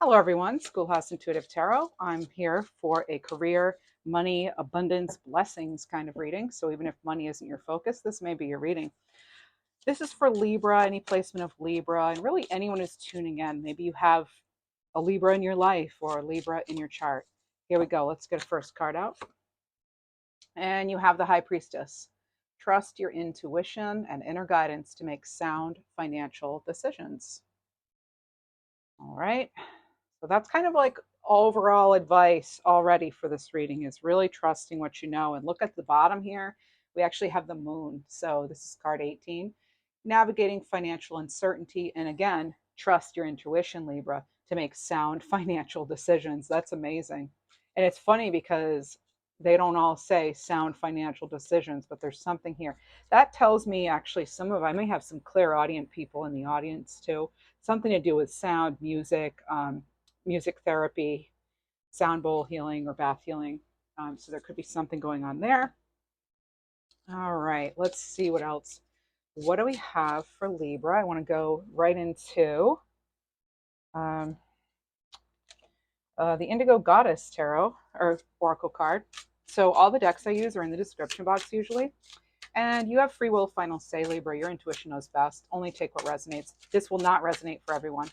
Hello, everyone. Schoolhouse Intuitive Tarot. I'm here for a career, money, abundance, blessings kind of reading. So, even if money isn't your focus, this may be your reading. This is for Libra, any placement of Libra, and really anyone who's tuning in. Maybe you have a Libra in your life or a Libra in your chart. Here we go. Let's get a first card out. And you have the High Priestess. Trust your intuition and inner guidance to make sound financial decisions. All right. So that's kind of like overall advice already for this reading is really trusting what you know. And look at the bottom here. We actually have the moon. So this is card 18. Navigating financial uncertainty. And again, trust your intuition, Libra, to make sound financial decisions. That's amazing. And it's funny because they don't all say sound financial decisions, but there's something here. That tells me actually I may have some clairaudient people in the audience too. Something to do with sound, music therapy, sound bowl healing, or bath healing. So there could be something going on there. All right, let's see what else. What do we have for Libra? I want to go right into um, the Indigo Goddess Tarot or Oracle card. So all the decks I use are in the description box usually. And you have free will, final say, Libra. Your intuition knows best. Only take what resonates. This will not resonate for everyone.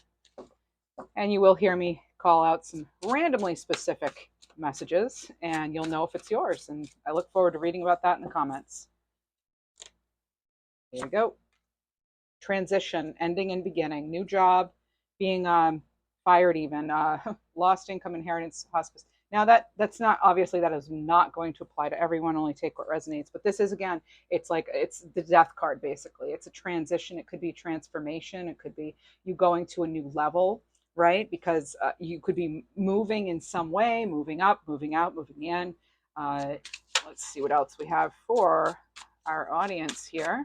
And you will hear me call out some randomly specific messages, and you'll know if it's yours. And I look forward to reading about that in the comments. Here we go. Transition, ending and beginning, new job, being fired even, lost income, inheritance, hospice. Now that's not, obviously that is not going to apply to everyone, only take what resonates. But this is, again, it's the death card basically. It's a transition. It could be transformation. It could be you going to a new level, right? Because you could be moving in some way, moving up, moving out, moving in. Let's see what else we have for our audience here.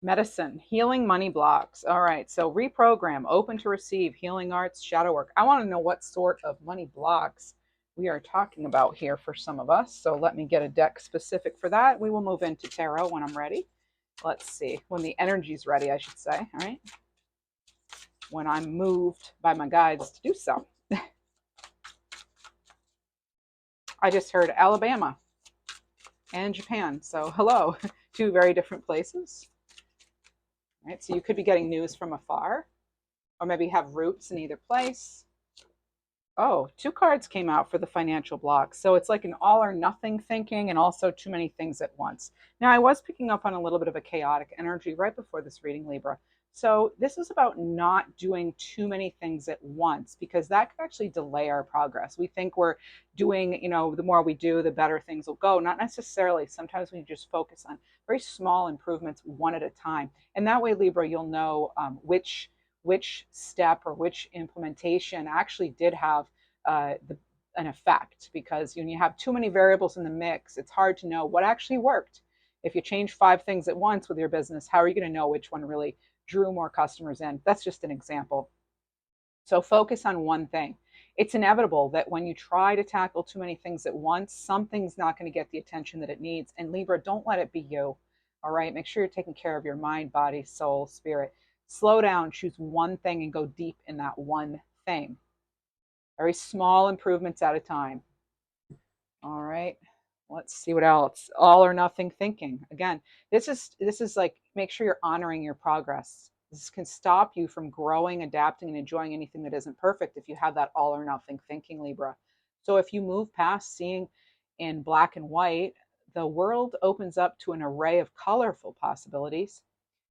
Medicine, healing money blocks. All right, so reprogram, open to receive, healing arts, shadow work. I want to know what sort of money blocks we are talking about here for some of us. So let me get a deck specific for that. We will move into tarot when I'm ready. Let's see, when the energy's ready, I should say. All right, when I'm moved by my guides to do so. I just heard Alabama and Japan. So hello, two very different places. Right, so you could be getting news from afar, or maybe have roots in either place. Oh, two cards came out for the financial block. So it's like an all or nothing thinking and also too many things at once. Now, I was picking up on a little bit of a chaotic energy right before this reading, Libra. So this is about not doing too many things at once because that could actually delay our progress. We think we're doing, the more we do, the better things will go. Not necessarily. Sometimes we just focus on very small improvements one at a time. And that way, Libra, you'll know which step or which implementation actually did have an effect, because when you have too many variables in the mix, it's hard to know what actually worked. If you change 5 things at once with your business, how are you going to know which one really drew more customers in? That's just an example. So focus on one thing. It's inevitable that when you try to tackle too many things at once, something's not going to get the attention that it needs. And Libra, don't let it be you. All right. Make sure you're taking care of your mind, body, soul, spirit. Slow down, choose one thing and go deep in that one thing. Very small improvements at a time. All right. Let's see what else. All or nothing thinking. Again, this is like, make sure you're honoring your progress. This can stop you from growing, adapting, and enjoying anything that isn't perfect if you have that all or nothing thinking, Libra. So if you move past seeing in black and white, the world opens up to an array of colorful possibilities.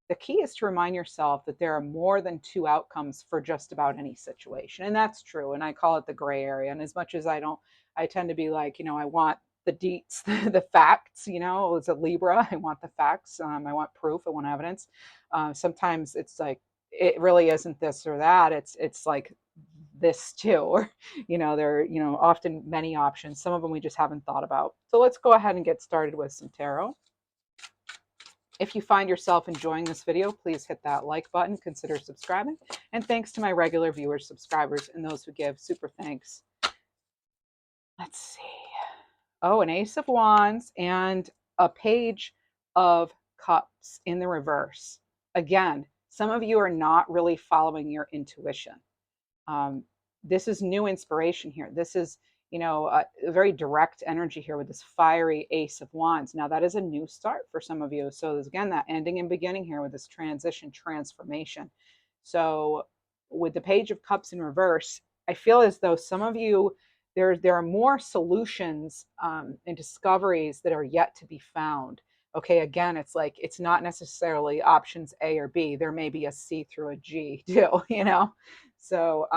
The key is to remind yourself that there are more than two outcomes for just about any situation. And that's true. And I call it the gray area. And as much as I tend to be like, I want the deets, the facts, as a Libra, I want the facts. I want proof. I want evidence. Sometimes it's like, it really isn't this or that. It's like this too, or, there are, often many options. Some of them we just haven't thought about. So let's go ahead and get started with some tarot. If you find yourself enjoying this video, please hit that like button, consider subscribing, and thanks to my regular viewers, subscribers, and those who give, super thanks. Let's see. Oh, an Ace of Wands and a Page of Cups in the reverse. again, some of you are not really following your intuition. Um, this is new inspiration here. This is, a very direct energy here with this fiery Ace of Wands. Now, that is a new start for some of you. So there's, again, that ending and beginning here with this transition, transformation. So with the Page of Cups in reverse, I feel as though some of you, there are more solutions and discoveries that are yet to be found. Okay, again, it's like it's not necessarily options A or B. There may be a C through a G too, So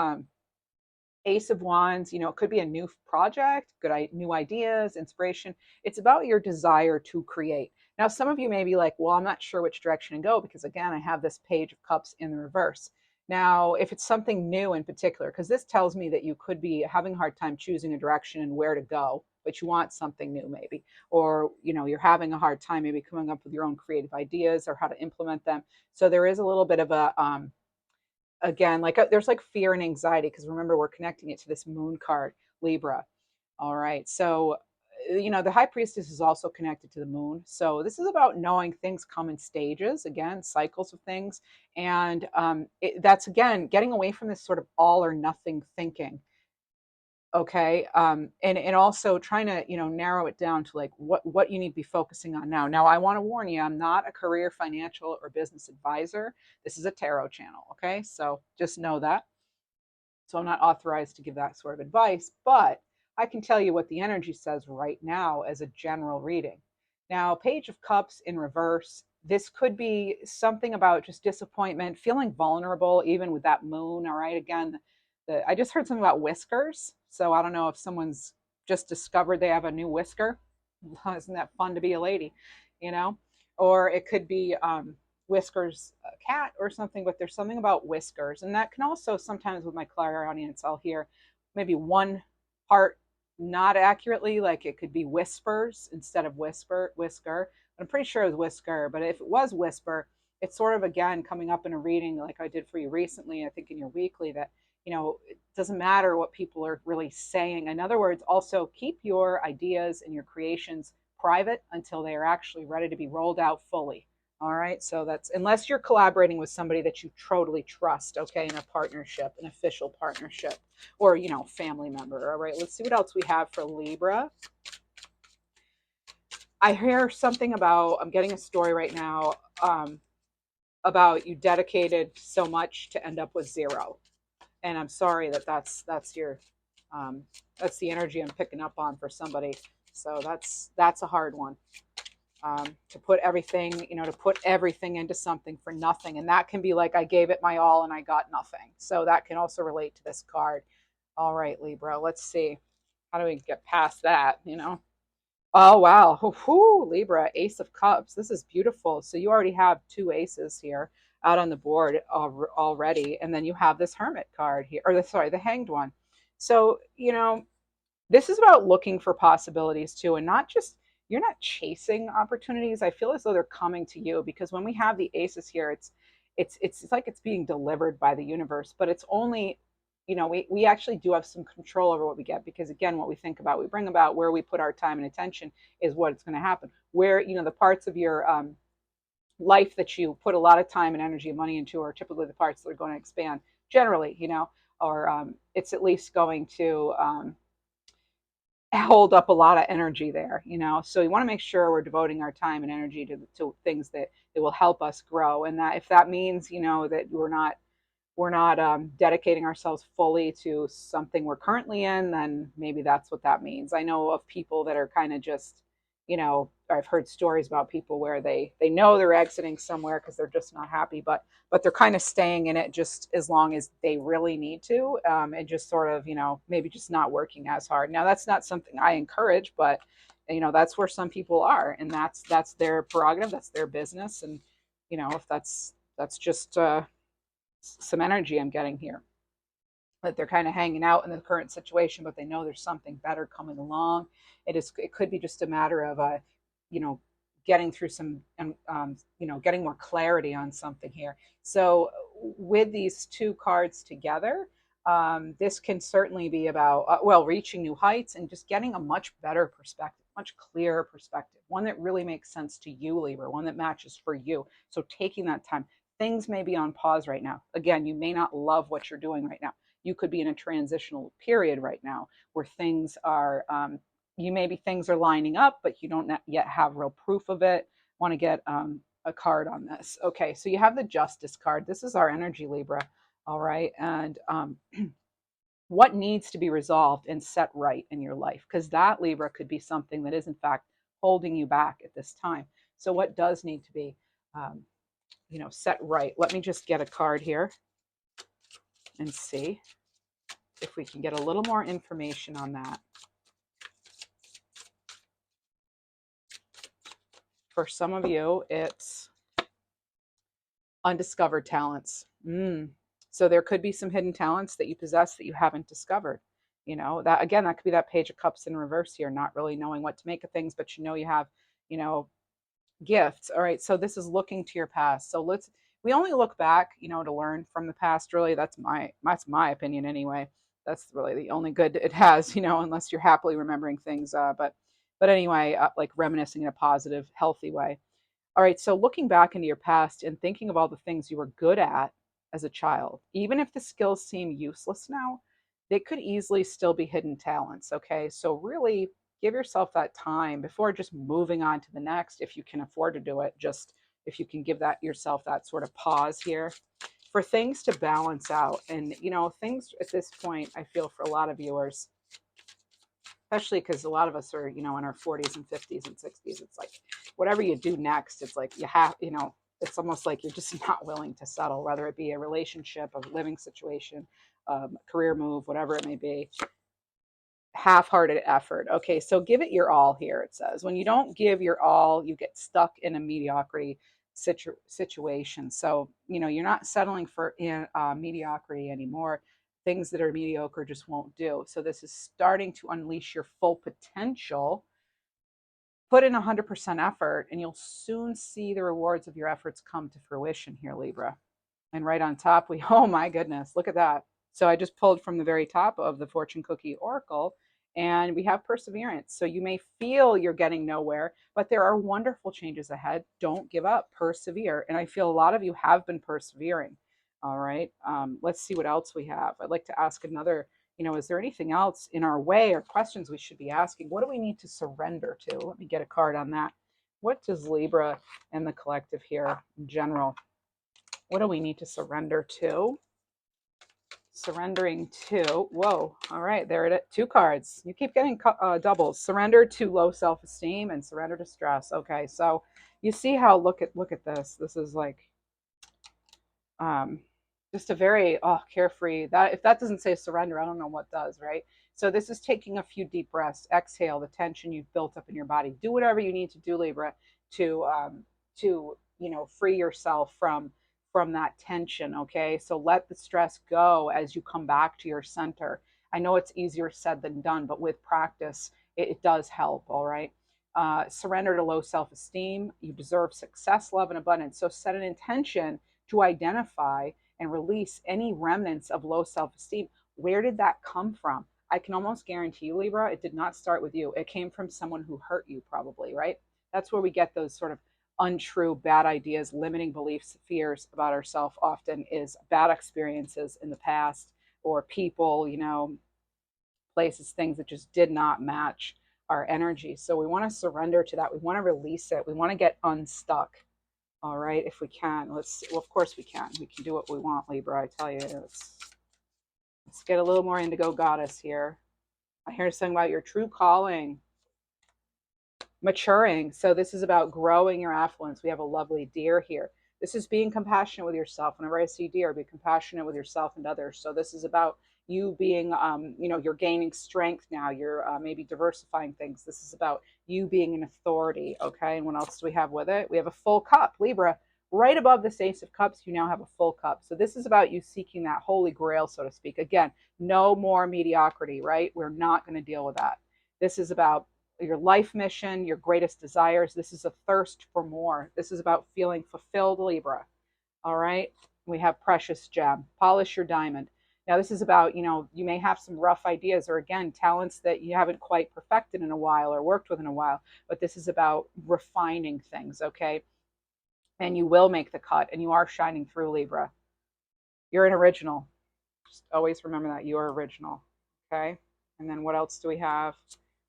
Ace of Wands, it could be a new project, new ideas, inspiration. It's about your desire to create. Now, some of you may be like, well, I'm not sure which direction to go because, again, I have this Page of Cups in the reverse. Now, if it's something new in particular, because this tells me that you could be having a hard time choosing a direction and where to go, but you want something new maybe, or, you're having a hard time maybe coming up with your own creative ideas or how to implement them. So there is a little bit of a, again, like there's like fear and anxiety because remember we're connecting it to this moon card, Libra. All right, so the high priestess is also connected to the moon, so this is about knowing things come in stages, again, cycles of things. And that's, again, getting away from this sort of all or nothing thinking. Okay, and also trying to narrow it down to like what you need to be focusing on now. I want to warn you, I'm not a career, financial, or business advisor. This is a tarot channel. Okay, so just know that. So I'm not authorized to give that sort of advice, but I can tell you what the energy says right now as a general reading. Now, Page of Cups in reverse, this could be something about just disappointment, feeling vulnerable, even with that moon. All right, again, I just heard something about whiskers. So I don't know if someone's just discovered they have a new whisker. Isn't that fun to be a lady, you know? Or it could be Whiskers cat or something, but there's something about whiskers. And that can also sometimes with my clairaudience, I'll hear maybe one part not accurately, like it could be whispers instead of whisker. I'm pretty sure it was whisker, but if it was whisper, it's sort of, again, coming up in a reading like I did for you recently, I think in your weekly, that it doesn't matter what people are really saying. In other words, also keep your ideas and your creations private until they are actually ready to be rolled out fully. All right, so that's unless you're collaborating with somebody that you totally trust, okay, in a partnership, an official partnership, or family member. All right, let's see what else we have for Libra. I hear something about, I'm getting a story right now about you dedicated so much to end up with zero, and I'm sorry that's your that's the energy I'm picking up on for somebody. So that's a hard one. To put everything, to put everything into something for nothing. And that can be like, I gave it my all and I got nothing. So that can also relate to this card. All right, Libra, let's see. How do we get past that, Oh, wow. Whew, Libra, Ace of Cups. This is beautiful. So you already have two aces here out on the board already. And then you have this Hermit card here, or the Hanged one. So, this is about looking for possibilities too, and not just, you're not chasing opportunities. I feel as though they're coming to you, because when we have the aces here, it's like it's being delivered by the universe, but it's only, we actually do have some control over what we get, because again, what we think about, we bring about, where we put our time and attention is what's going to happen. Where, the parts of your life that you put a lot of time and energy and money into are typically the parts that are going to expand generally, or it's at least going to hold up a lot of energy there, so we want to make sure we're devoting our time and energy to things that will help us grow. And that if that means, that we're not dedicating ourselves fully to something we're currently in, then maybe that's what that means. I know of people that are kind of just, I've heard stories about people where they know they're exiting somewhere because they're just not happy, but they're kind of staying in it just as long as they really need to, and just sort of, maybe just not working as hard. Now, that's not something I encourage, but that's where some people are, and that's their prerogative, that's their business. And if that's just some energy I'm getting here, that they're kind of hanging out in the current situation, but they know there's something better coming along. It could be just a matter of you know getting through some, getting more clarity on something here. So with these two cards together, this can certainly be about reaching new heights and just getting a much better perspective, much clearer perspective, one that really makes sense to you, Libra, one that matches for you. So taking that time, things may be on pause right now. Again, you may not love what you're doing right now. You could be in a transitional period right now where things are, you maybe things are lining up, but you don't yet have real proof of it. Want to get a card on this. Okay, so you have the Justice card. This is our energy, Libra. All right. And what needs to be resolved and set right in your life? Because that, Libra, could be something that is, in fact, holding you back at this time. So, what does need to be, set right? Let me just get a card here and see if we can get a little more information on that. For some of you, it's undiscovered talents. So there could be some hidden talents that you possess that you haven't discovered. That again, that could be that Page of Cups in reverse here, not really knowing what to make of things, but you have, you know, gifts. All right. So this is looking to your past. So we only look back, to learn from the past. Really, that's my opinion anyway. That's really the only good it has, unless you're happily remembering things. But anyway, like reminiscing in a positive, healthy way. All right, so looking back into your past and thinking of all the things you were good at as a child, even if the skills seem useless now, they could easily still be hidden talents. Okay, so really give yourself that time before just moving on to the next, if you can afford to do it. Just if you can give that yourself that sort of pause here for things to balance out. And things at this point, I feel for a lot of viewers, especially because a lot of us are, in our 40s and 50s and 60s. It's like whatever you do next, it's like you have, it's almost like you're just not willing to settle, whether it be a relationship, a living situation, career move, whatever it may be. Half-hearted effort. Okay, so give it your all here, it says. When you don't give your all, you get stuck in a mediocrity situation. So, you're not settling for mediocrity anymore. Things that are mediocre just won't do. So this is starting to unleash your full potential. Put in 100% effort, and you'll soon see the rewards of your efforts come to fruition here, Libra. And right on top, oh my goodness, look at that. So I just pulled from the very top of the Fortune Cookie Oracle, and we have perseverance. So you may feel you're getting nowhere, but there are wonderful changes ahead. Don't give up, persevere. And I feel a lot of you have been persevering. All right. Let's see what else we have. I'd like to ask another, is there anything else in our way or questions we should be asking? What do we need to surrender to? Let me get a card on that. What does Libra and the collective here in general, what do we need to surrender to? Surrendering to, whoa, all right, there it is. Two cards. You keep getting doubles. Surrender to low self-esteem and surrender to stress. Okay, so you see how, look at this. This is like just a very carefree, that if that doesn't say surrender, I don't know what does, right? So this is taking a few deep breaths, exhale the tension you've built up in your body. Do whatever you need to do, Libra, to free yourself from that tension. Okay, so let the stress go as you come back to your center. I know it's easier said than done, but with practice it does help. All right. Surrender to low self-esteem. You deserve success, love, and abundance. So set an intention to identify and release any remnants of low self-esteem. Where did that come from? I can almost guarantee you, Libra, it did not start with you. It came from someone who hurt you, probably, right? That's where we get those sort of untrue, bad ideas, limiting beliefs, fears about ourselves. Often is bad experiences in the past, or people, places, things that just did not match our energy. So we want to surrender to that. We want to release it. We want to get unstuck. All right, if we can. Let's see. Well, of course we can. We can do what we want, Libra. I tell you. Let's get a little more Indigo Goddess here. I hear something about your true calling. Maturing. So this is about growing your affluence. We have a lovely deer here. This is being compassionate with yourself. Whenever I see deer, be compassionate with yourself and others. So this is about you being, you're gaining strength now. You're maybe diversifying things. This is about you being an authority. Okay. And what else do we have with it? We have a full cup, Libra. Right above this Ace of Cups, you now have a full cup. So this is about you seeking that holy grail, so to speak. Again, no more mediocrity, right? We're not going to deal with that. This is about your life mission, your greatest desires. This is a thirst for more. This is about feeling fulfilled, Libra. All right. We have Precious Gem. Polish your diamond. Now, this is about, you may have some rough ideas or, again, talents that you haven't quite perfected in a while or worked with in a while, but this is about refining things, okay? and you will make the cut, and you are shining through, Libra. You're an original. Just always remember that you are original. Okay. And then what else do we have?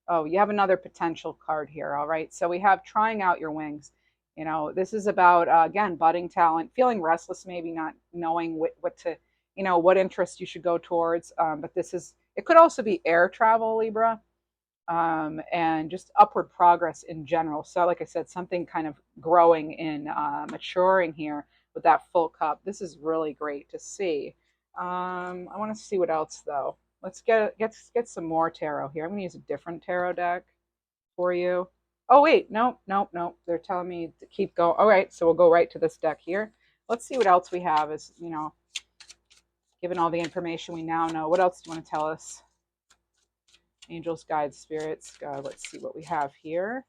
Oh, you have another potential card here. All right. So we have trying out your wings. You know, this is about, again, budding talent, feeling restless, maybe not knowing what to, what interest you should go towards. But it could also be air travel, Libra, and just upward progress in general. So, like I said, something kind of growing and maturing here with that full cup. This is really great to see. I want to see what else though. Let's get some more tarot here. I'm going to use a different tarot deck for you. Oh wait, no, no, no. They're telling me to keep going. All right, so we'll go right to this deck here. Let's see what else we have. Is given all the information we now know, what else do you want to tell us? Angels, guides, spirits. Let's see what we have here.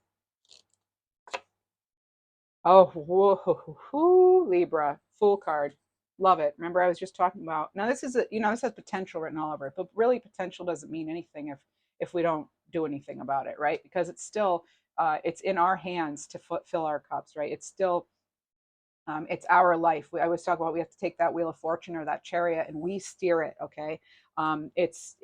Oh, whoa, Libra, Fool card. Love it. Remember, I was just talking about. Now, this is this has potential written all over it, but really, potential doesn't mean anything if we don't do anything about it, right? Because it's still it's in our hands to fill our cups, right? It's still it's our life. I always talk about we have to take that wheel of fortune or that chariot and we steer it. Okay, it's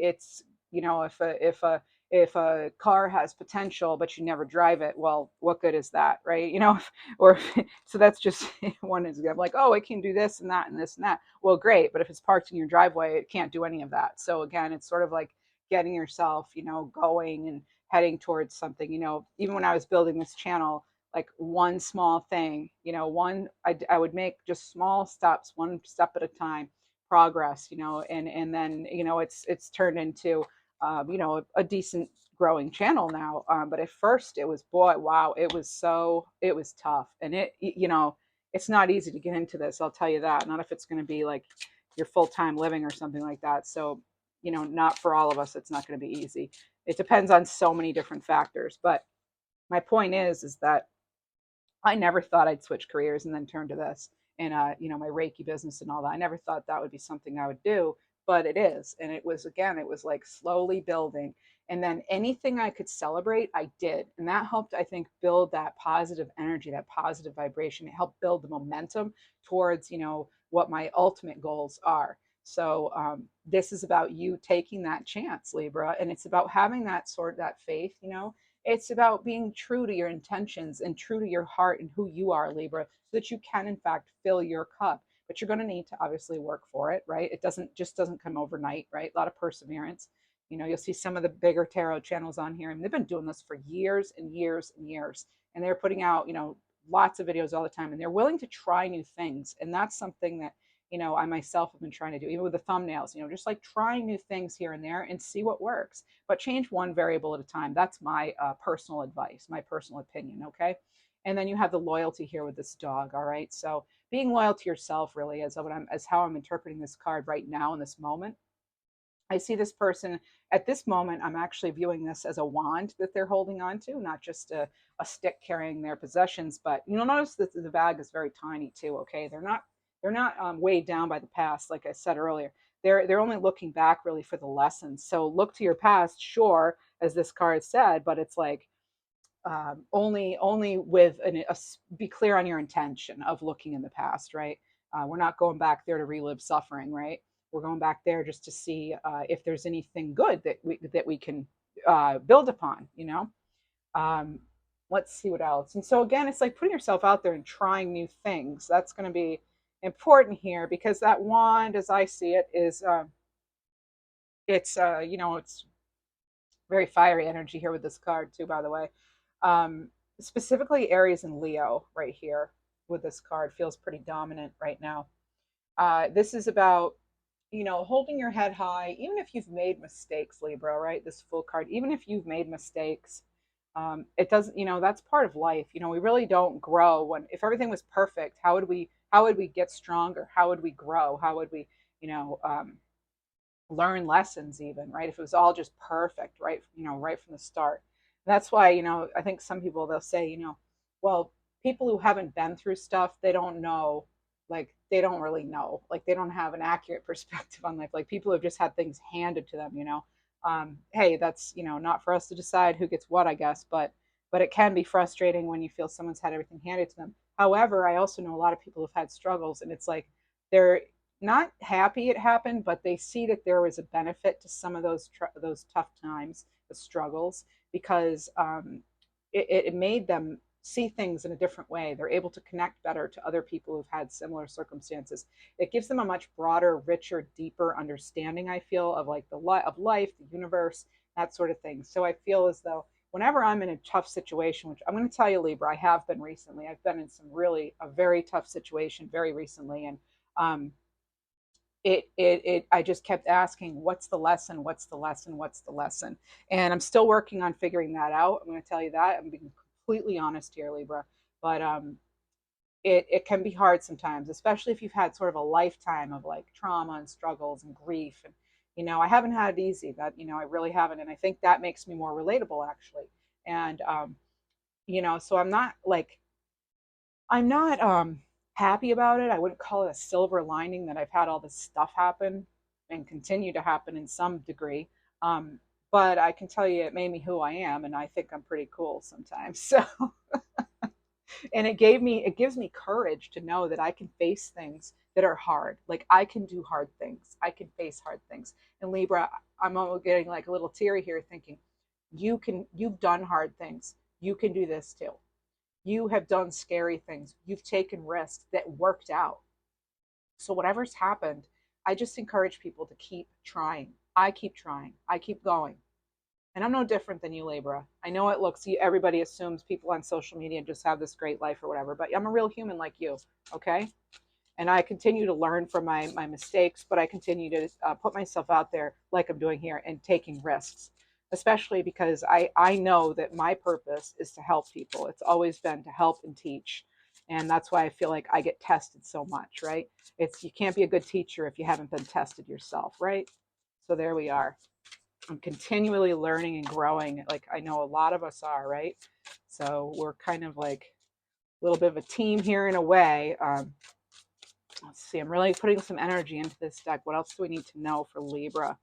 if a car has potential but you never drive it, well, what good is that, right? Or so that's just one example. Like, oh, it can do this and that and this and that. Well, great, but if it's parked in your driveway, it can't do any of that. So again, it's sort of like getting yourself, going and heading towards something. Even when I was building this channel, like one small thing, I would make just small steps, one step at a time, progress, and then it's turned into a decent growing channel now. But at first it was, boy, wow, it was tough, and it's not easy to get into this, I'll tell you that. Not if it's going to be like your full-time living or something like that. So not for all of us, it's not going to be easy. It depends on so many different factors, but my point is that I never thought I'd switch careers and then turn to this and my Reiki business and all that. I never thought that would be something I would do, but it is. And it was like slowly building. And then anything I could celebrate, I did. And that helped, I think, build that positive energy, that positive vibration. It helped build the momentum towards, what my ultimate goals are. So this is about you taking that chance, Libra, and it's about having that faith, it's about being true to your intentions and true to your heart and who you are, Libra, so that you can, in fact, fill your cup. But you're going to need to obviously work for it, right? It doesn't come overnight, right? A lot of perseverance. You'll see some of the bigger tarot channels on here, and they've been doing this for years and years and years, and they're putting out, lots of videos all the time, and they're willing to try new things, and that's something that I myself have been trying to do, even with the thumbnails, just like trying new things here and there and see what works, but change one variable at a time. That's my personal advice, my personal opinion. Okay. And then you have the loyalty here with this dog. All right. So being loyal to yourself really is how I'm interpreting this card right now in this moment. I see this person at this moment. I'm actually viewing this as a wand that they're holding on to, not just a stick carrying their possessions. But you'll notice that the bag is very tiny too. Okay, they're not weighed down by the past, like I said earlier. They're only looking back really for the lessons. So look to your past, sure, as this card said, but it's like only with be clear on your intention of looking in the past, right? We're not going back there to relive suffering, right? We're going back there just to see if there's anything good that we can build upon, Um, let's see what else. And so again, it's like putting yourself out there and trying new things. That's going to be important here because that wand, as I see it, is it's very fiery energy here with this card too, by the way. Um, Specifically Aries and Leo right here with this card feels pretty dominant right now. This is about, holding your head high, even if you've made mistakes, Libra, right? This Fool card, even if you've made mistakes, it doesn't, that's part of life. We really don't grow if everything was perfect, how would we get stronger? How would we grow? How would we, you know, um, learn lessons even, right? If it was all just perfect, right, right from the start. That's why, I think some people, they'll say, well, people who haven't been through stuff, they don't know, like they don't really know, like they don't have an accurate perspective on life. Like people who have just had things handed to them, hey, that's, not for us to decide who gets what, I guess, but it can be frustrating when you feel someone's had everything handed to them. However, I also know a lot of people who've had struggles, and it's like they're not happy it happened, but they see that there was a benefit to some of those tough times, the struggles, because it made them see things in a different way. They're able to connect better to other people who've had similar circumstances. It gives them a much broader, richer, deeper understanding, I feel, of like of life, the universe, that sort of thing. So I feel as though whenever I'm in a tough situation, which I'm going to tell you, Libra, I have been recently. I've been in a very tough situation very recently, and um, I just kept asking, what's the lesson? What's the lesson? What's the lesson? And I'm still working on figuring that out. I'm going to tell you that. I'm being completely honest here, Libra. But it can be hard sometimes, especially if you've had sort of a lifetime of like trauma and struggles and grief. And, I haven't had it easy. I really haven't. And I think that makes me more relatable, actually. And, so I'm not happy about it. I wouldn't call it a silver lining that I've had all this stuff happen and continue to happen in some degree. Um, but I can tell you it made me who I am, and I think I'm pretty cool sometimes. So, and it gives me courage to know that I can face things that are hard. Like I can do hard things. I can face hard things. And Libra, I'm almost getting like a little teary here thinking, you've done hard things. You can do this too. You have done scary things. You've taken risks that worked out. So, whatever's happened, I just encourage people to keep trying. I keep trying. I keep going. And I'm no different than you, Libra. I know everybody assumes people on social media just have this great life or whatever, but I'm a real human like you, okay? And I continue to learn from my mistakes, but I continue to put myself out there like I'm doing here and taking risks, especially because I know that my purpose is to help people. It's always been to help and teach. And that's why I feel like I get tested so much, right? You can't be a good teacher if you haven't been tested yourself, right? So there we are. I'm continually learning and growing, like I know a lot of us are, right? So we're kind of like a little bit of a team here in a way. Let's see, I'm really putting some energy into this deck. What else do we need to know for Libra?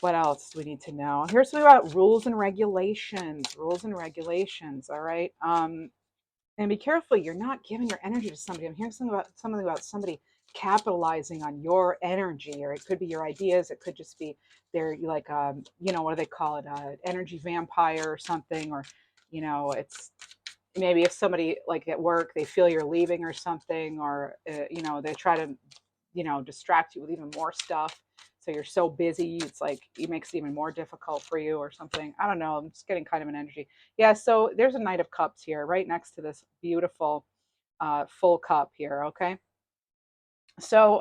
What else do we need to know? Here's something about rules and regulations. Rules and regulations, all right? And be careful, you're not giving your energy to somebody. I'm hearing something about somebody capitalizing on your energy, or it could be your ideas. It could just be they're like, what do they call it? Energy vampire or something, or, it's maybe if somebody like at work they feel you're leaving or something, or they try to distract you with even more stuff, so you're so busy it's like it makes it even more difficult for you or something. I don't know, I'm just getting kind of an energy. Yeah, so there's a Knight of Cups here right next to this beautiful full cup here. Okay, so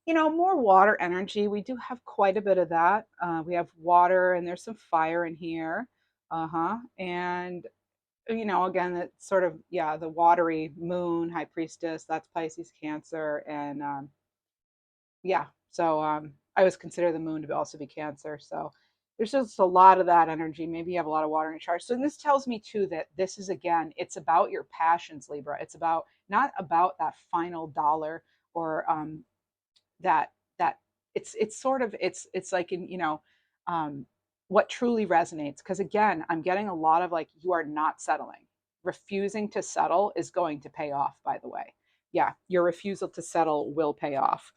more water energy. We do have quite a bit of that. We have water and there's some fire in here. And again, it's sort of, yeah, the watery moon, high priestess, that's Pisces, Cancer. And yeah, so I always consider the moon to also be Cancer. So there's just a lot of that energy. Maybe you have a lot of water in your chart. So this tells me too that this is, again, it's about your passions, Libra. It's about, not about that final dollar, or that it's sort of, it's like in, um what truly resonates. Because again, I'm getting a lot of like, you are not settling. Refusing to settle is going to pay off, by the way. Yeah, your refusal to settle will pay off.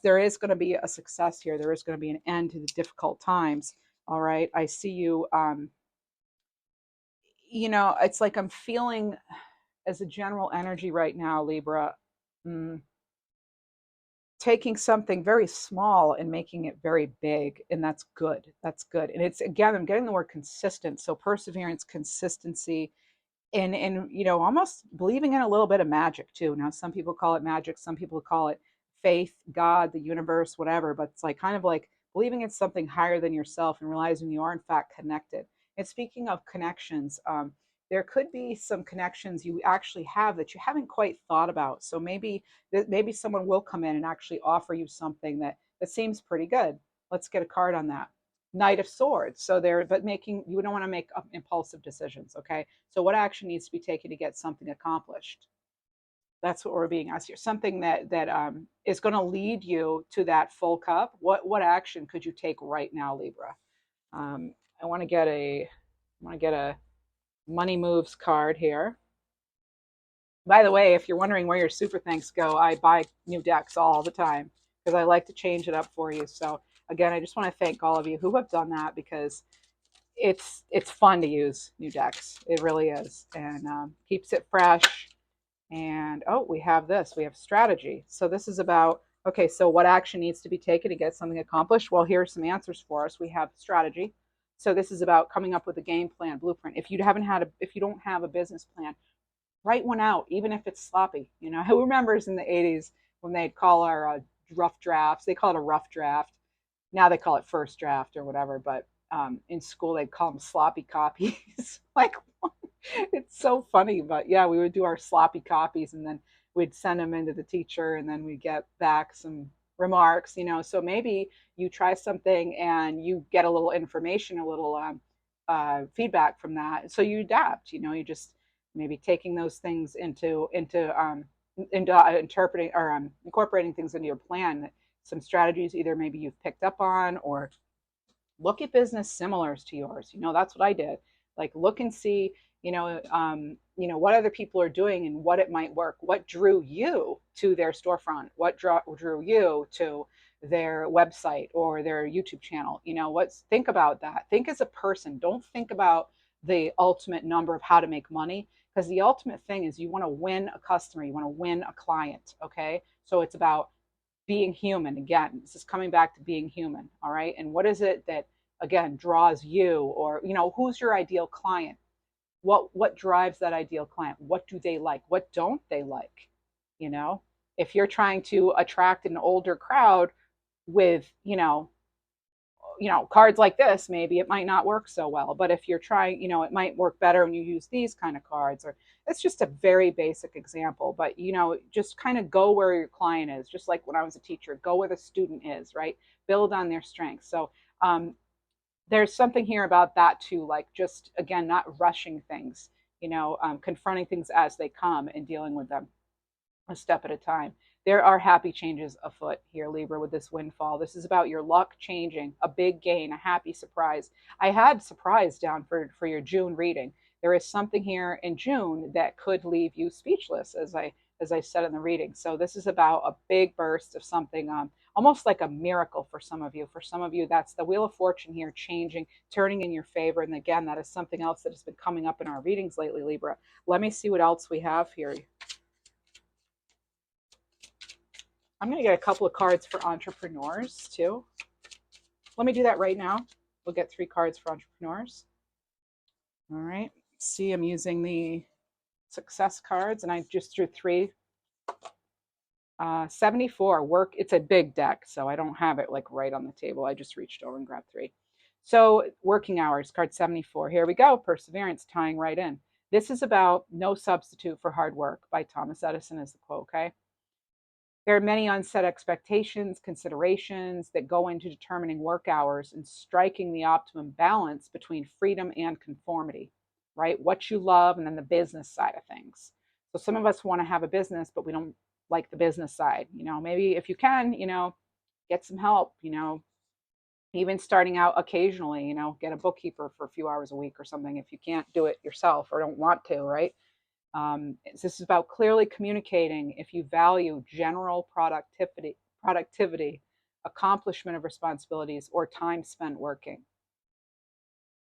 There is going to be a success here. There is going to be an end to the difficult times. All right, I see you. It's like I'm feeling, as a general energy right now, Libra, mm, taking something very small and making it very big, and that's good. That's good. And it's, again, I'm getting the word consistent. So perseverance, consistency, and almost believing in a little bit of magic too. Now some people call it magic, some people call it faith, God, the universe, whatever, but it's like kind of like believing in something higher than yourself and realizing you are in fact connected. And speaking of connections, there could be some connections you actually have that you haven't quite thought about. So maybe someone will come in and actually offer you something that seems pretty good. Let's get a card on that. Knight of Swords. So but you don't want to make impulsive decisions. Okay, so what action needs to be taken to get something accomplished? That's what we're being asked here. Something that is going to lead you to that full cup. What action could you take right now, Libra? I want to get a money moves card here. By the way, if you're wondering where your super thanks go, I buy new decks all the time because I like to change it up for you. So again, I just want to thank all of you who have done that, because it's fun to use new decks. It really is, and keeps it fresh. And oh, we have this. We have strategy. So this is about, okay, so what action needs to be taken to get something accomplished? Well, here are some answers for us. We have strategy. So this is about coming up with a game plan, blueprint. If you don't have a business plan, write one out, even if it's sloppy. You know, who remembers in the 80s when they'd call our rough drafts? They call it a rough draft. Now they call it first draft or whatever, but in school they'd call them sloppy copies. Like, it's so funny, but yeah, we would do our sloppy copies and then we'd send them into the teacher and then we'd get back some remarks, you know. So maybe you try something and you get a little information, a little feedback from that. So you adapt, you know, you just maybe taking those things into interpreting or incorporating things into your plan. Some strategies either maybe you've picked up on, or look at business similars to yours. You know, that's what I did. Like, look and see, what other people are doing and what it might work. What drew you to their storefront? What drew you to their website or their YouTube channel? You know, think about that. Think as a person. Don't think about the ultimate number of how to make money, because the ultimate thing is you want to win a customer, you want to win a client. Okay, so it's about being human. Again, this is coming back to being human. All right, and what is it that again draws you, or who's your ideal client? What drives that ideal client? What do they like? What don't they like? you know if you're trying to attract an older crowd with cards like this, maybe it might not work so well. But if you're trying, it might work better when you use these kind of cards. Or it's just a very basic example, but just kind of go where your client is. Just like when I was a teacher, go where the student is, right? Build on their strengths. So there's something here about that too, like just again, not rushing things, confronting things as they come and dealing with them a step at a time. There are happy changes afoot here, Libra, with this windfall. This is about your luck changing, a big gain, a happy surprise. I had surprise down for your June reading. There is something here in June that could leave you speechless, as I said in the reading. So this is about a big burst of something, almost like a miracle for some of you. For some of you, that's the Wheel of Fortune here changing, turning in your favor. And again, that is something else that has been coming up in our readings lately, Libra. Let me see what else we have here. I'm going to get a couple of cards for entrepreneurs too. Let me do that right now. We'll get 3 cards for entrepreneurs. All right. See, I'm using the success cards and I just drew 3. 74 work. It's a big deck, so I don't have it like right on the table. I just reached over and grabbed 3. So working hours, card 74. Here we go. Perseverance, tying right in. This is about no substitute for hard work by Thomas Edison is the quote, okay? There are many unset expectations, considerations that go into determining work hours and striking the optimum balance between freedom and conformity, right? What you love and then the business side of things. So some of us want to have a business, but we don't like the business side. Maybe if you can, get some help, even starting out occasionally, get a bookkeeper for a few hours a week or something if you can't do it yourself or don't want to, right? This is about clearly communicating if you value general productivity, accomplishment of responsibilities, or time spent working.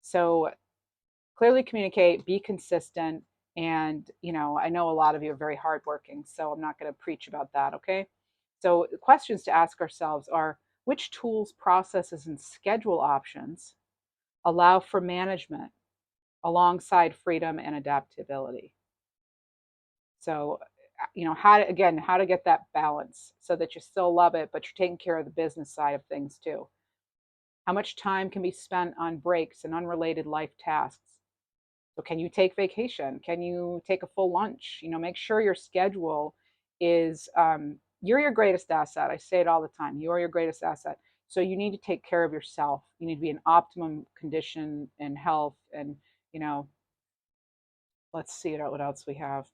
So clearly communicate, be consistent, and I know a lot of you are very hardworking, so I'm not going to preach about that, okay? So the questions to ask ourselves are, which tools, processes, and schedule options allow for management alongside freedom and adaptability? So, how to get that balance so that you still love it, but you're taking care of the business side of things too. How much time can be spent on breaks and unrelated life tasks? So can you take vacation? Can you take a full lunch? Make sure your schedule is, you're your greatest asset. I say it all the time. You are your greatest asset. So you need to take care of yourself. You need to be in optimum condition and health. And, let's see what else we have.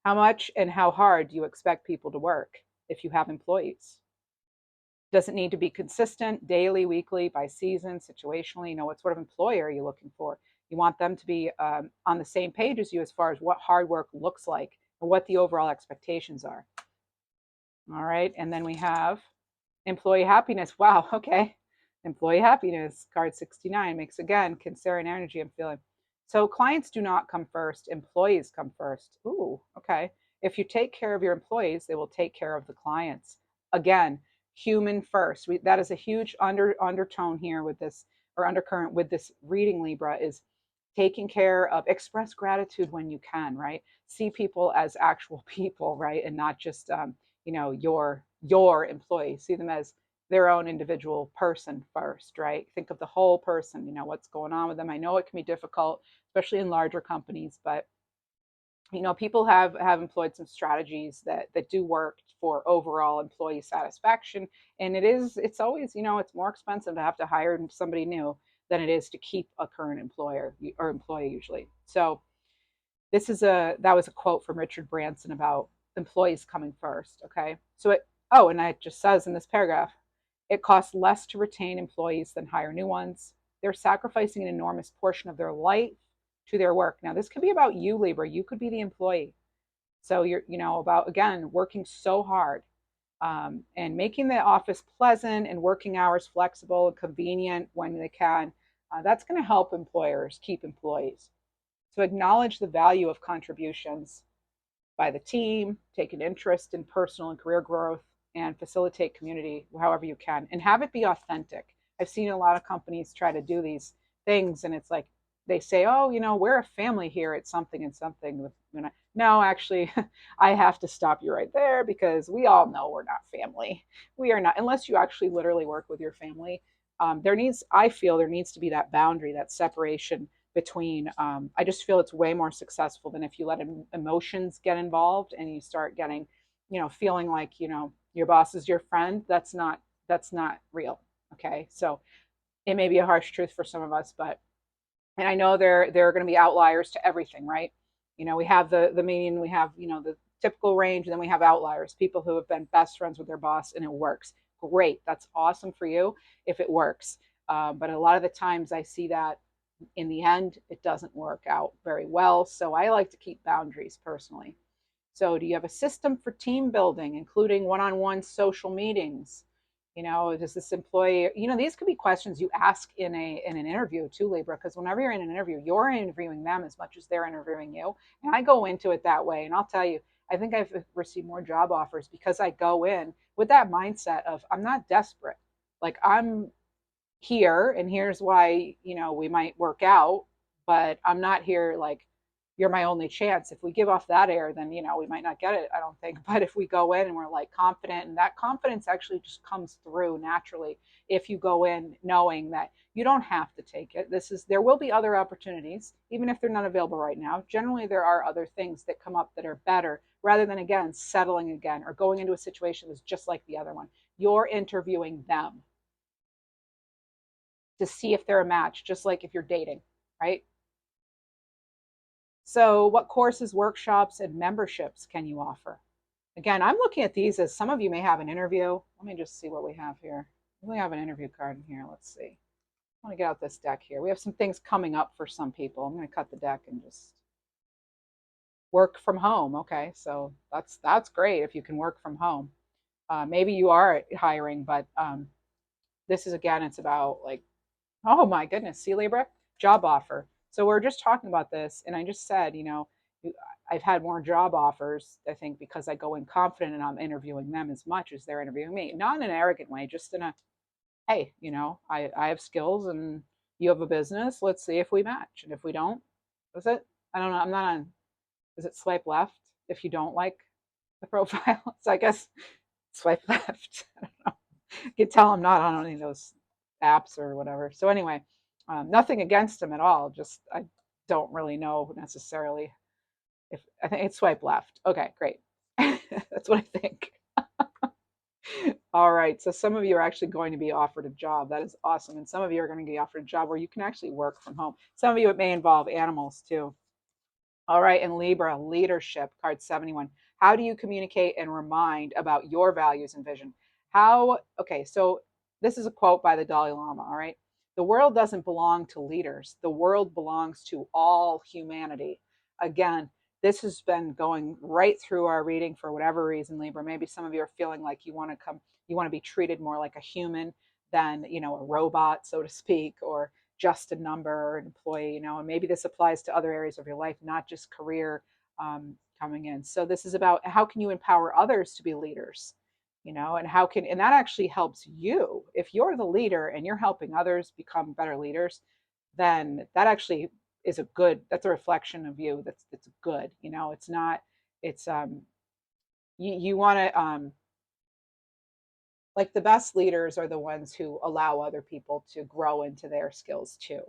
How much and how hard do you expect people to work if you have employees? Does it need to be consistent, daily, weekly, by season, situationally? What sort of employer are you looking for? You want them to be on the same page as you as far as what hard work looks like or what the overall expectations are. All right, and then we have employee happiness. Wow, okay. Employee happiness, card 69, makes again concern, energy, I'm feeling. So clients do not come first, employees come first. Ooh, okay. If you take care of your employees, they will take care of the clients. Again, human first. That is a huge undertone here with this, or undercurrent with this reading, Libra, is taking care of, express gratitude when you can, right? See people as actual people, right? And not just your employees. See them as their own individual person first, right? Think of the whole person, what's going on with them. I know it can be difficult, especially in larger companies, but people have employed some strategies that do work for overall employee satisfaction. And it's always, it's more expensive to have to hire somebody new than it is to keep a current employer or employee usually. So that was a quote from Richard Branson about employees coming first. Okay. And it just says in this paragraph, it costs less to retain employees than hire new ones. They're sacrificing an enormous portion of their life to their work. Now, this could be about you, Libra. You could be the employee. So you're, about, again, working so hard, and making the office pleasant and working hours flexible and convenient when they can. That's going to help employers keep employees. So acknowledge the value of contributions by the team, take an interest in personal and career growth, and facilitate community however you can, and have it be authentic. I've seen a lot of companies try to do these things, and it's like they say, oh, we're a family here at something and something. No, actually, I have to stop you right there, because we all know we're not family. We are not, unless you actually literally work with your family. I feel there needs to be that boundary, that separation between. I just feel it's way more successful than if you let emotions get involved and you start getting, feeling like, your boss is your friend. That's not real. Okay. So it may be a harsh truth for some of us, and I know there are going to be outliers to everything, right? We have the meaning, we have, the typical range, and then we have outliers, people who have been best friends with their boss and it works. Great. That's awesome for you if it works. But a lot of the times I see that in the end, it doesn't work out very well. So I like to keep boundaries personally. So, do you have a system for team building, including one on one social meetings? Does this employee, these could be questions you ask in an interview too, Libra, because whenever you're in an interview, you're interviewing them as much as they're interviewing you. And I go into it that way. And I'll tell you, I think I've received more job offers because I go in with that mindset of I'm not desperate. Like, I'm here and here's why, we might work out, but I'm not here like you're my only chance. If we give off that air, then we might not get it, I don't think. But if we go in and we're like confident, and that confidence actually just comes through naturally if you go in knowing that you don't have to take it. There will be other opportunities, even if they're not available right now. Generally there are other things that come up that are better, rather than again settling again or going into a situation that's just like the other one. You're interviewing them to see if they're a match, just like if you're dating, right? So, what courses, workshops, and memberships can you offer? Again, I'm looking at these as some of you may have an interview. Let me just see what we have here. We have an interview card in here. Let's see. I want to get out this deck here. We have some things coming up for some people. I'm going to cut the deck and just work from home. Okay, so that's great if you can work from home. Maybe you are hiring, but this is, again, it's about like, oh my goodness, see, Libra, job offer. So we're just talking about this, and I just said, I've had more job offers, I think, because I go in confident and I'm interviewing them as much as they're interviewing me. Not in an arrogant way, just in a, hey, I have skills and you have a business. Let's see if we match. And if we don't, is it? I don't know. I'm not on, is it swipe left if you don't like the profile? So I guess swipe left. I don't know. You can tell I'm not on any of those apps or whatever. So anyway, nothing against them at all. Just I don't really know necessarily if I think it's swipe left. Okay, great. That's what I think. All right. So some of you are actually going to be offered a job. That is awesome. And some of you are going to be offered a job where you can actually work from home. Some of you, it may involve animals too. All right. And Libra, leadership, card 71. How do you communicate and remind about your values and vision? Okay, so this is a quote by the Dalai Lama. All right. The world doesn't belong to leaders, the world belongs to all humanity. Again, this has been going right through our reading for whatever reason, Libra. Maybe some of you are feeling like you want to be treated more like a human than, a robot, so to speak, or just a number or an employee, and maybe this applies to other areas of your life, not just career coming in. So this is about how can you empower others to be leaders, and that actually helps you. If you're the leader and you're helping others become better leaders, then that actually that's a reflection of you. That's good. It's not, it's, you want to, like the best leaders are the ones who allow other people to grow into their skills too.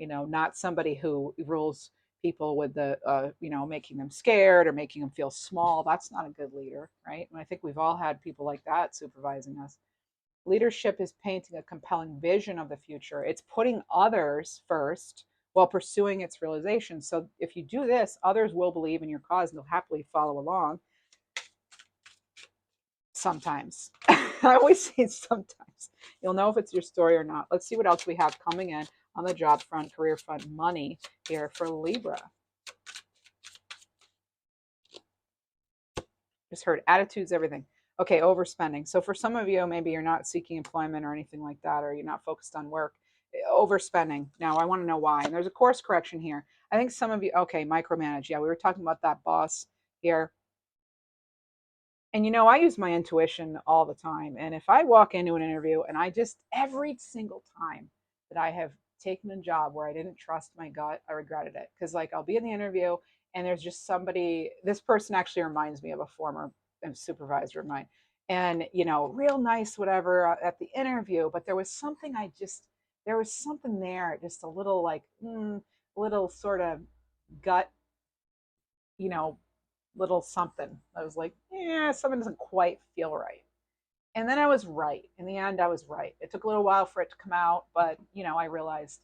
Not somebody who rules people with making them scared or making them feel small. That's not a good leader, right? And I think we've all had people like that supervising us. Leadership is painting a compelling vision of the future. It's putting others first while pursuing its realization. So if you do this, others will believe in your cause and they'll happily follow along. Sometimes. I always say sometimes. You'll know if it's your story or not. Let's see what else we have coming in on the job front, career front, money here for Libra. Just heard attitudes, everything. Okay, overspending. So for some of you, maybe you're not seeking employment or anything like that, or you're not focused on work. Overspending. Now, I want to know why. And there's a course correction here. I think some of you, okay, micromanage. Yeah, we were talking about that boss here. And I use my intuition all the time. And if I walk into an interview and every single time that I have taken a job where I didn't trust my gut, I regretted it. Because, like, I'll be in the interview and there's just somebody, this person actually reminds me of a former supervisor of mine. And, real nice, whatever, at the interview. But there was something there, just a little like, little sort of gut, you know, little something. I was like, yeah, something doesn't quite feel right. And then I was right. In the end, I was right. It took a little while for it to come out, but I realized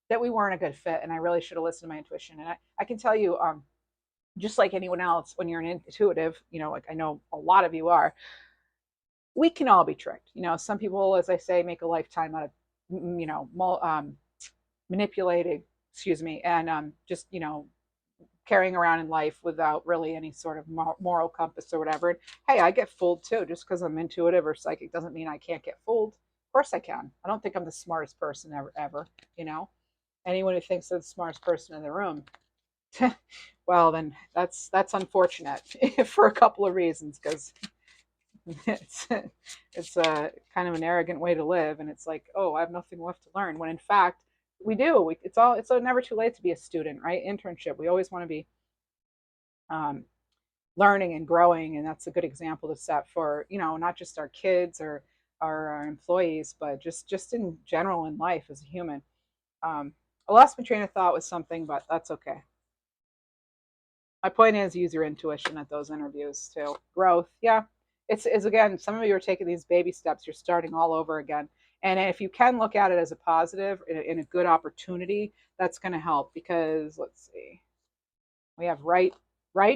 that we weren't a good fit, and I really should have listened to my intuition. And I can tell you, just like anyone else, when you're an intuitive, like I know a lot of you are, we can all be tricked. Some people, as I say, make a lifetime out of, manipulated, excuse me, and just carrying around in life without really any sort of moral compass or whatever. And hey, I get fooled too. Just because I'm intuitive or psychic doesn't mean I can't get fooled. Of course I can. I don't think I'm the smartest person ever. Anyone who thinks they're the smartest person in the room, well, then that's unfortunate for a couple of reasons. Because it's a kind of an arrogant way to live, and it's like, oh, I have nothing left to learn. When in fact, we do. It's never too late to be a student, right? Internship. We always want to be um, learning and growing, and that's a good example to set for not just our kids or our employees, but just in general in life as a human. I lost my train of thought with something, but that's okay. My point is, use your intuition at those interviews too. Growth, yeah. It's again, some of you are taking these baby steps. You're starting all over again. And if you can look at it as a positive, in a good opportunity, that's going to help. Because let's see, we have right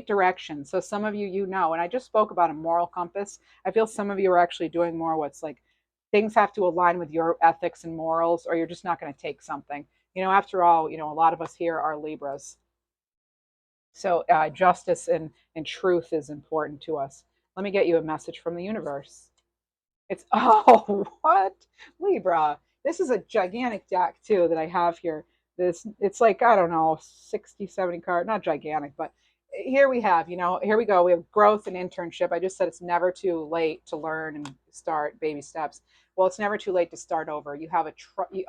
direction. So some of you, and I just spoke about a moral compass. I feel some of you are actually doing more what's like things have to align with your ethics and morals, or you're just not going to take something. After all, a lot of us here are Libras. So justice and truth is important to us. Let me get you a message from the universe. It's, oh, what? Libra. This is a gigantic deck, too, that I have here. It's like, I don't know, 60, 70 card, not gigantic, but here we have, here we go. We have growth and internship. I just said it's never too late to learn and start baby steps. Well, it's never too late to start over. You have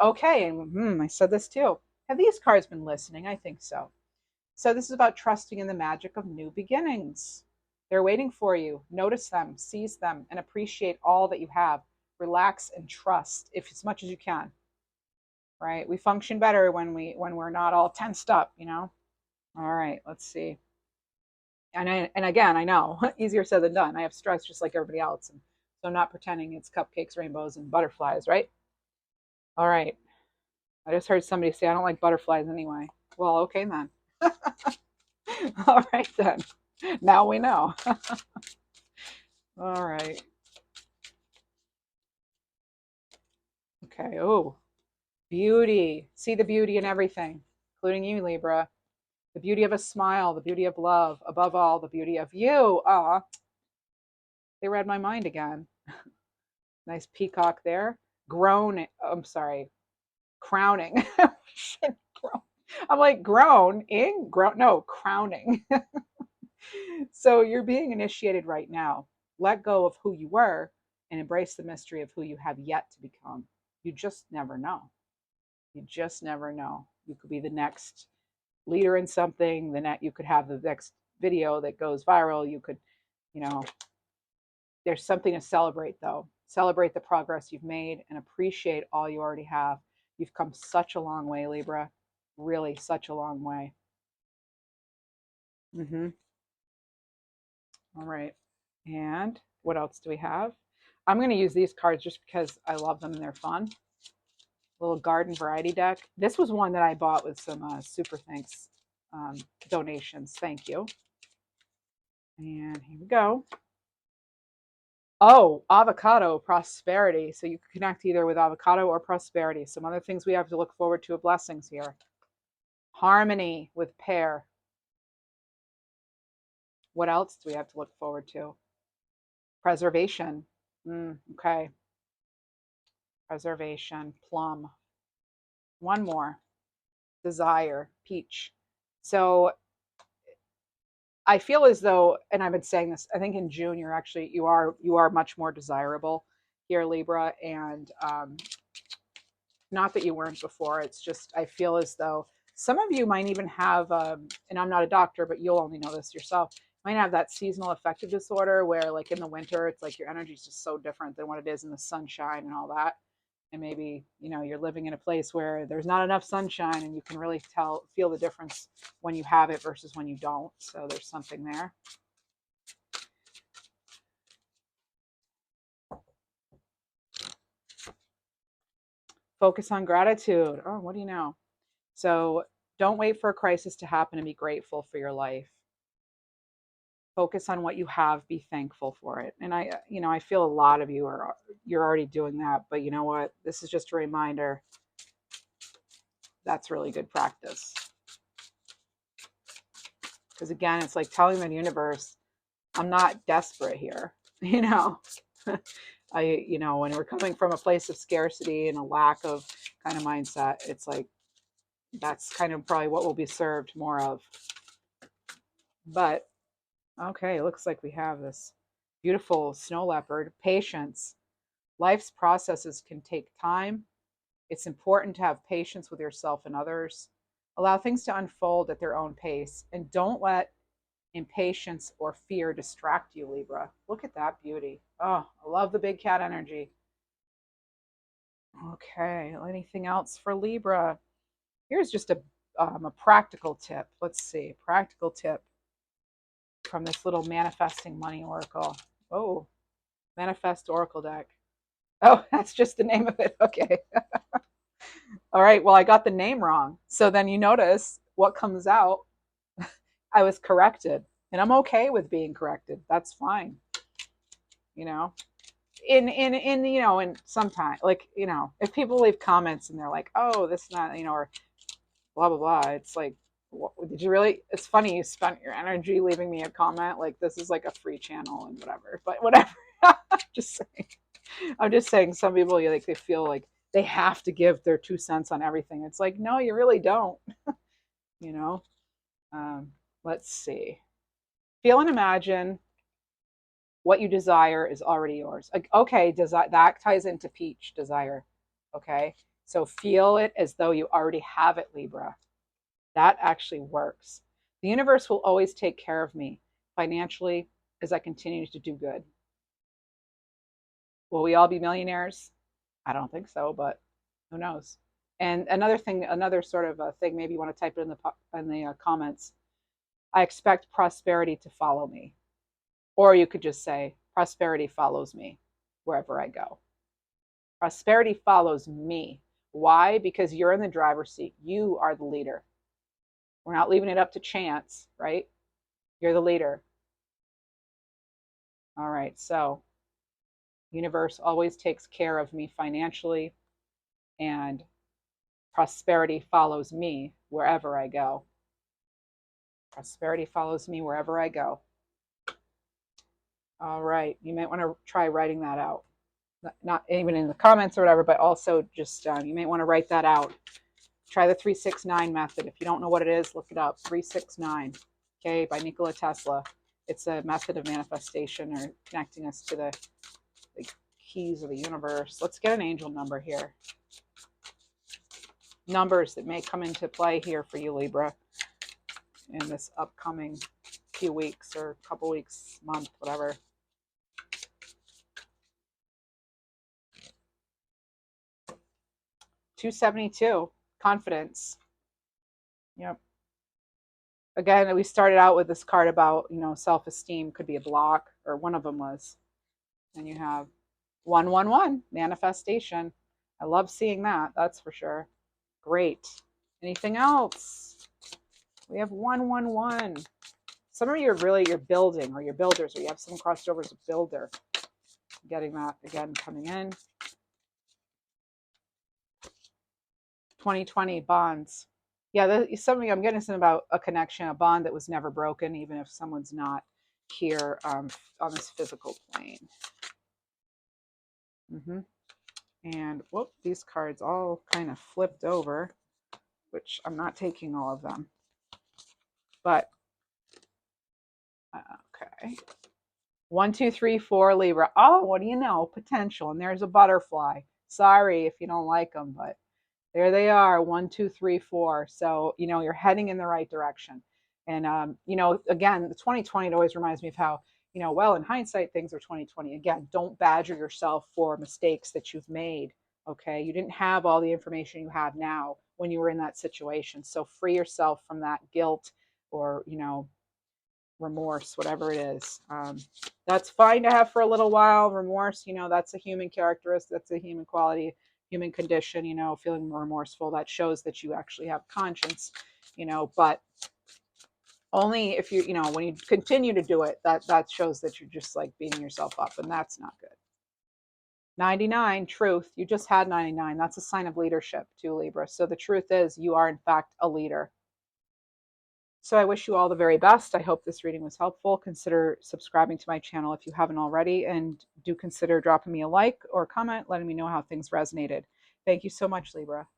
okay, and I said this too. Have these cards been listening? I think so. So this is about trusting in the magic of new beginnings. They're waiting for you. Notice them, seize them, and appreciate all that you have. Relax and trust as much as you can. Right? We function better when we're not all tensed up, All right, let's see. And again, I know, easier said than done. I have stress just like everybody else. And so I'm not pretending it's cupcakes, rainbows, and butterflies, right? All right. I just heard somebody say, I don't like butterflies anyway. Well, okay then. All right then. Now we know. All right. Okay. Oh, beauty. See the beauty in everything, including you, Libra. The beauty of a smile, the beauty of love, above all, the beauty of you. Ah, they read my mind again. Nice peacock there. Grown, I'm sorry, crowning. I'm like, grown, no, crowning. So you're being initiated right now. Let go of who you were and embrace the mystery of who you have yet to become. You just never know. You just never know. You could be the next leader in something, you could have the next video that goes viral. You could, you know, there's something to celebrate though. Celebrate the progress you've made and appreciate all you already have. You've come such a long way, Libra. Really, such a long way. All right. And what else do we have? I'm going to use these cards just because I love them and they're fun. Little garden variety deck. This was one that I bought with some super thanks donations. Thank you. And here we go. Oh, avocado, prosperity. So you can connect either with avocado or prosperity. Some other things we have to look forward to, blessings here. Harmony with pear. What else do we have to look forward to? Preservation. Okay. Preservation, plum. One more. Desire, peach. So I feel as though, and I've been saying this, I think in June you are much more desirable here, Libra, and not that you weren't before. It's just I feel as though some of you might even have, and I'm not a doctor, but you'll only know this yourself. Might have that seasonal affective disorder where, like in the winter, it's like your energy is just so different than what it is in the sunshine and all that. And maybe you're living in a place where there's not enough sunshine, and you can really feel the difference when you have it versus when you don't. So there's something there. Focus on gratitude. Oh, what do you know? So don't wait for a crisis to happen and be grateful for your life. Focus on what you have, be thankful for it. And I feel a lot of you're already doing that, but you know what? This is just a reminder. That's really good practice. Because again, it's like telling the universe, I'm not desperate here. When we're coming from a place of scarcity and a lack of kind of mindset, it's like that's kind of probably what will be served more of. But okay, it looks like we have this beautiful snow leopard. Patience. Life's processes can take time. It's important to have patience with yourself and others. Allow things to unfold at their own pace, and don't let impatience or fear distract you, Libra. Look at that beauty. Oh, I love the big cat energy. Okay, anything else for Libra? Here's just a practical tip. Let's see, practical tip from this little manifesting money oracle. Oh, manifest oracle deck. Oh, that's just the name of it. Okay. All right. Well, I got the name wrong. So then you notice what comes out. I was corrected, and I'm okay with being corrected. That's fine. You know, and sometimes, like, if people leave comments and they're like, oh, this is not, or blah blah blah, it's like, did you really? It's funny you spent your energy leaving me a comment. Like, this is like a free channel and whatever. But whatever. Just saying. I'm just saying, some people, they feel like they have to give their 2 cents on everything. It's like, no, you really don't. you know. Let's see. Feel and imagine what you desire is already yours. Okay, that ties into peach desire. Okay, so feel it as though you already have it, Libra. That actually works. The universe will always take care of me financially as I continue to do good. Will we all be millionaires? I don't think so, but who knows? And another sort of a thing, maybe you want to type it in the comments. I expect prosperity to follow me. Or you could just say, prosperity follows me wherever I go. Prosperity follows me. Why? Because you're in the driver's seat. You are the leader. We're not leaving it up to chance, right? You're the leader. All right, so universe always takes care of me financially, and prosperity follows me wherever I go. Prosperity follows me wherever I go. All right. You might want to try writing that out. Not even in the comments or whatever, but also just you may want to write that out. Try the 369 method. If you don't know what it is, look it up. 369, okay, by Nikola Tesla. It's a method of manifestation or connecting us to the keys of the universe. Let's get an angel number here. Numbers that may come into play here for you, Libra, in this upcoming few weeks or couple weeks, month, whatever. 272, confidence. Yep. Again, we started out with this card about, self-esteem could be a block, or one of them was. And you have 111, manifestation. I love seeing that, that's for sure. Great. Anything else? We have 111. Some of you are you're building, or you're builders, or you have some crossed over as a builder. Getting that again coming in. 2020 bonds. Yeah, something I'm getting something about a connection, a bond that was never broken, even if someone's not here on this physical plane. And whoop, these cards all kind of flipped over, which I'm not taking all of them. But okay. 1, 2, 3, 4, Libra. Oh, what do you know? Potential. And there's a butterfly. Sorry if you don't like them, but there they are. 1, 2, 3, 4. So, you're heading in the right direction. And, again, the 2020, it always reminds me of how, well, in hindsight, things are 2020. Again, don't badger yourself for mistakes that you've made. Okay. You didn't have all the information you have now when you were in that situation. So free yourself from that guilt or, remorse, whatever it is. That's fine to have for a little while. Remorse, that's a human characteristic. That's a human quality, human condition, feeling remorseful. That shows that you actually have conscience, but only if you, when you continue to do it, that shows that you're just like beating yourself up, and that's not good. 99, truth. You just had 99. That's a sign of leadership too, Libra. So the truth is you are in fact a leader. So I wish you all the very best. I hope this reading was helpful. Consider subscribing to my channel if you haven't already, and do consider dropping me a like or comment, letting me know how things resonated. Thank you so much, Libra.